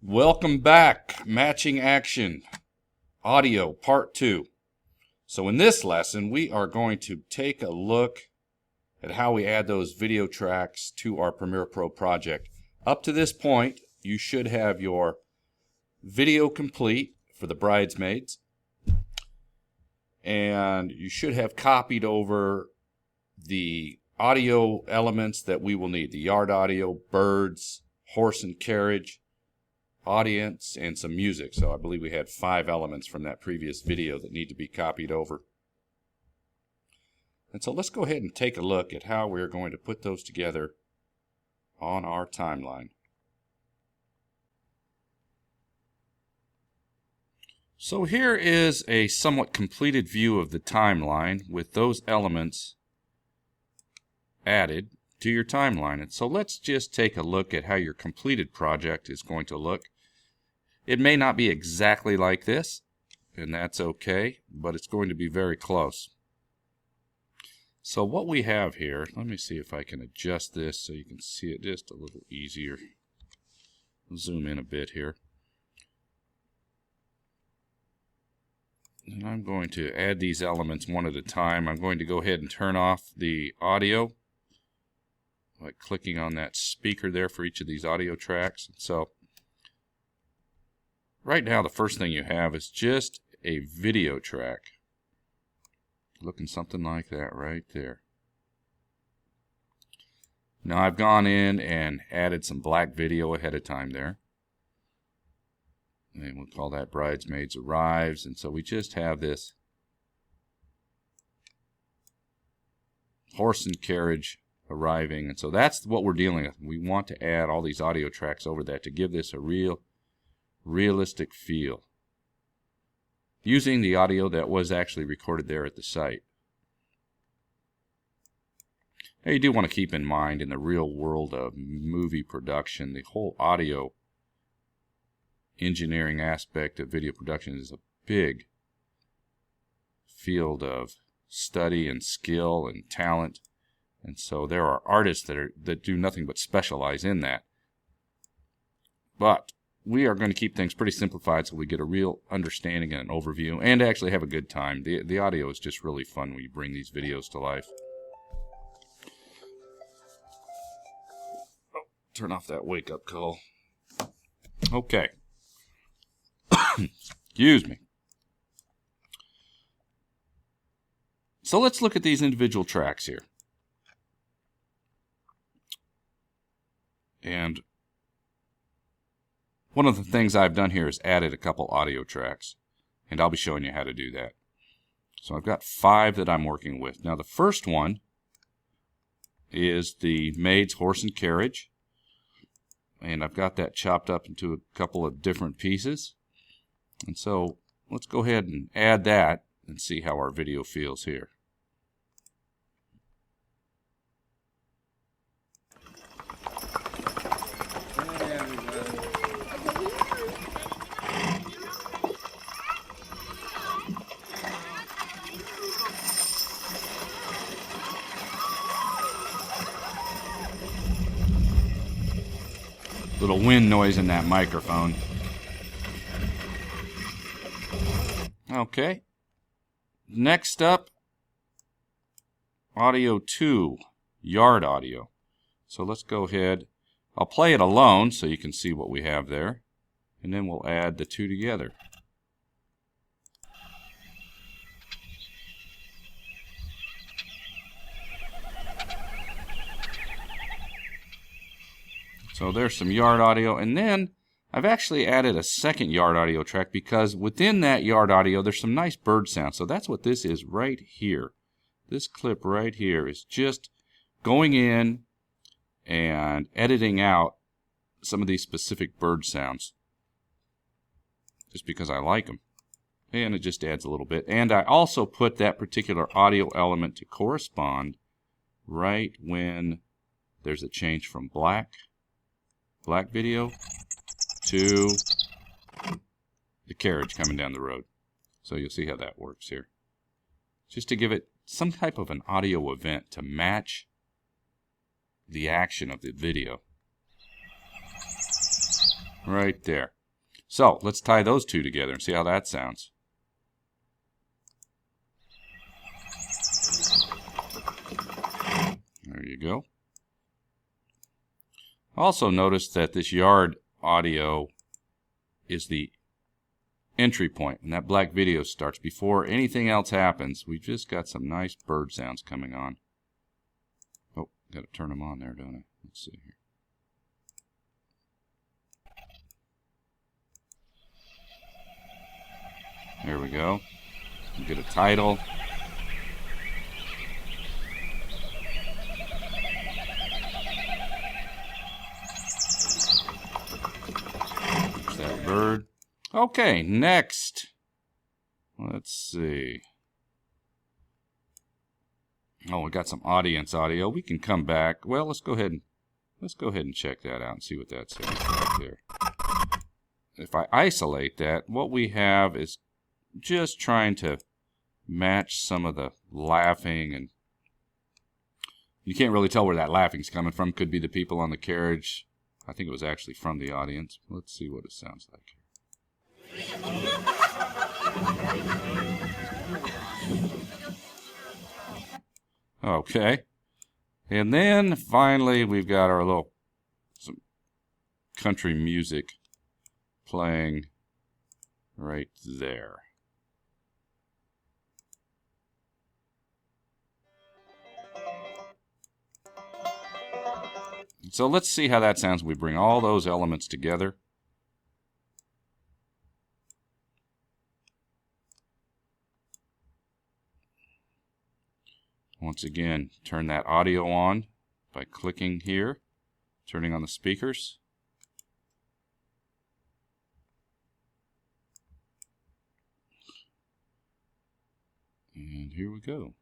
Welcome back, Matching Action Audio Part 2. So in this lesson, we are going to take a look at how we add those video tracks to our Premiere Pro project. Up to this point, you should have your video complete for the bridesmaids, and you should have copied over the audio elements that we will need: the yard audio, birds, horse and carriage, audience, and some music. So I believe we had 5 elements from that previous video that need to be copied over. And so let's go ahead and take a look at how we're going to put those together on our timeline. So here is a somewhat completed view of the timeline with those elements added to your timeline. And so let's just take a look at how your completed project is going to look. It may not be exactly like this, and that's okay, but it's going to be very close. So what we have here, let me see if I can adjust this so you can see it just a little easier. Zoom in a bit here. And I'm going to add these elements one at a time. I'm going to go ahead and turn off the audio by clicking on that speaker there for each of these audio tracks. So right now the first thing you have is just a video track, looking something like that right there. Now I've gone in and added some black video ahead of time there, and we'll call that Bridesmaids Arrives. And so we just have this horse and carriage arriving, and so that's what we're dealing with. We want to add all these audio tracks over that to give this a realistic feel, using the audio that was actually recorded there at the site. Now you do want to keep in mind, in the real world of movie production, the whole audio engineering aspect of video production is a big field of study and skill and talent. And so there are artists that do nothing but specialize in that. But we are going to keep things pretty simplified so we get a real understanding and an overview, and actually have a good time. The audio is just really fun when you bring these videos to life. Oh, turn off that wake-up call. Okay. Excuse me. So let's look at these individual tracks here. And one of the things I've done here is added a couple audio tracks, and I'll be showing you how to do that. So I've got 5 that I'm working with. Now the first one is the Maid's Horse and Carriage, and I've got that chopped up into a couple of different pieces. And so let's go ahead and add that and see how our video feels here. Little wind noise in that microphone. Okay. Next up, audio 2, yard audio. So let's go ahead. I'll play it alone so you can see what we have there, and then we'll add the 2 together. So there's some yard audio, and then I've actually added a second yard audio track because within that yard audio there's some nice bird sound. So that's what this is right here. This clip right here is just going in and editing out some of these specific bird sounds, just because I like them. And it just adds a little bit. And I also put that particular audio element to correspond right when there's a change from black video to the carriage coming down the road. So you'll see how that works here. Just to give it some type of an audio event to match the action of the video. right there. So let's tie those two together and see how that sounds. There you go. Also notice that this yard audio is the entry point, and that black video starts before anything else happens. We've just got some nice bird sounds coming on. Oh, got to turn them on there, don't I? Let's see here. There we go. We get a title. There's that bird. Okay, next. Let's see. Oh, we got some audience audio. We can come back. Well, let's go ahead and check that out and see what that sounds like there. If I isolate that, what we have is just trying to match some of the laughing, and you can't really tell where that laughing's coming from. Could be the people on the carriage. I think it was actually from the audience. Let's see what it sounds like. Okay. And then finally we've got our some country music playing right there. So let's see how that sounds when we bring all those elements together. Once again, turn that audio on by clicking here, turning on the speakers. And here we go.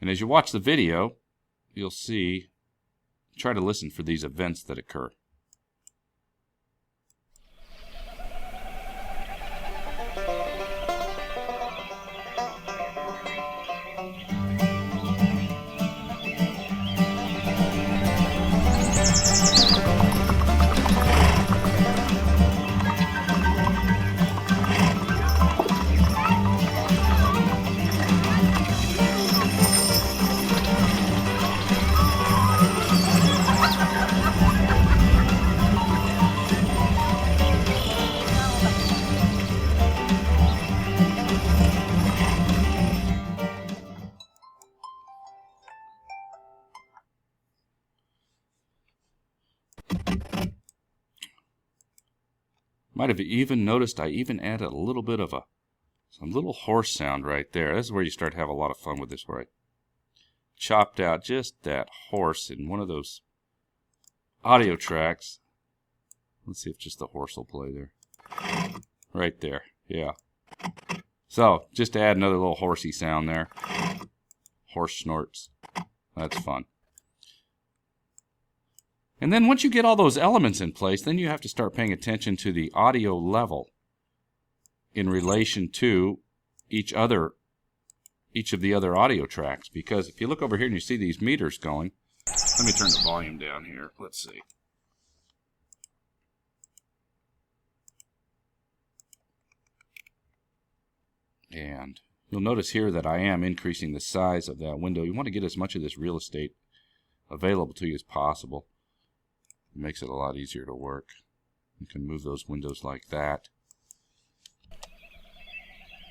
And as you watch the video, you'll see, try to listen for these events that occur. Might have even noticed I even added a little bit of some little horse sound right there. This is where you start to have a lot of fun with this, where I chopped out just that horse in one of those audio tracks. Let's see if just the horse will play there. Right there, yeah. So, just to add another little horsey sound there. Horse snorts. That's fun. And then once you get all those elements in place, then you have to start paying attention to the audio level in relation to each of the other audio tracks. Because if you look over here and you see these meters going, let me turn the volume down here. Let's see. And you'll notice here that I am increasing the size of that window. You want to get as much of this real estate available to you as possible. It makes it a lot easier to work. You can move those windows like that.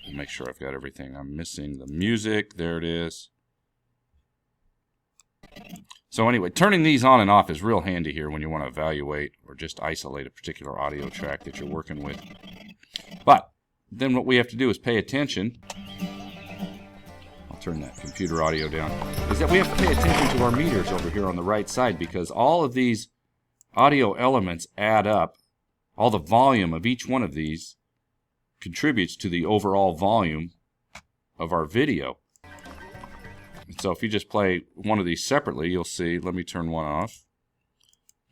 And make sure I've got everything. I'm missing the music. There it is. So anyway, turning these on and off is real handy here when you want to evaluate or just isolate a particular audio track that you're working with. But then what we have to do is pay attention. I'll turn that computer audio down. Is that we have to pay attention to our meters over here on the right side, because all of these audio elements add up. All the volume of each one of these contributes to the overall volume of our video. And so if you just play one of these separately, you'll see, let me turn one off.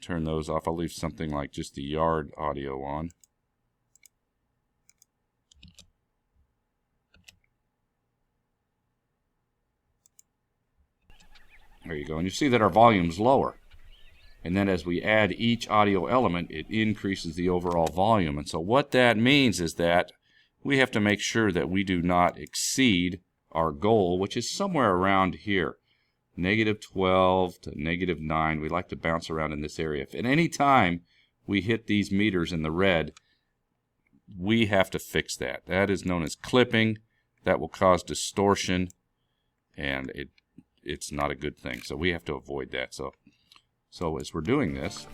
Turn those off. I'll leave something like just the yard audio on. There you go. And you see that our volume's lower. And then as we add each audio element, it increases the overall volume. And so what that means is that we have to make sure that we do not exceed our goal, which is somewhere around here. -12 to -9. We like to bounce around in this area. If at any time we hit these meters in the red, we have to fix that. That is known as clipping. That will cause distortion, and it's not a good thing. So we have to avoid that. So as we're doing this,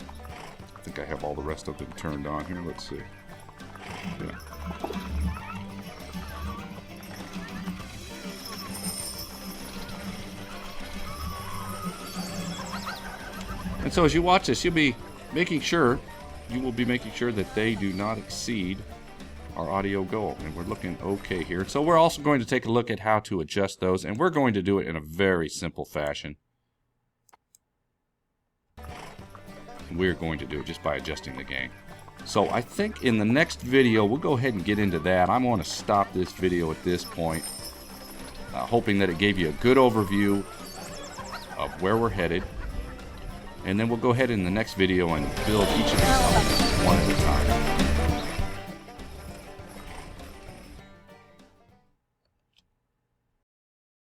I think I have all the rest of them turned on here. Let's see. Yeah. And so as you watch this, you will be making sure that they do not exceed our audio goal. And we're looking okay here. So we're also going to take a look at how to adjust those, and we're going to do it in a very simple fashion. We're going to do it just by adjusting the gain. So I think in the next video, we'll go ahead and get into that. I'm going to stop this video at this point, hoping that it gave you a good overview of where we're headed. And then we'll go ahead in the next video and build each of these elements one at a time.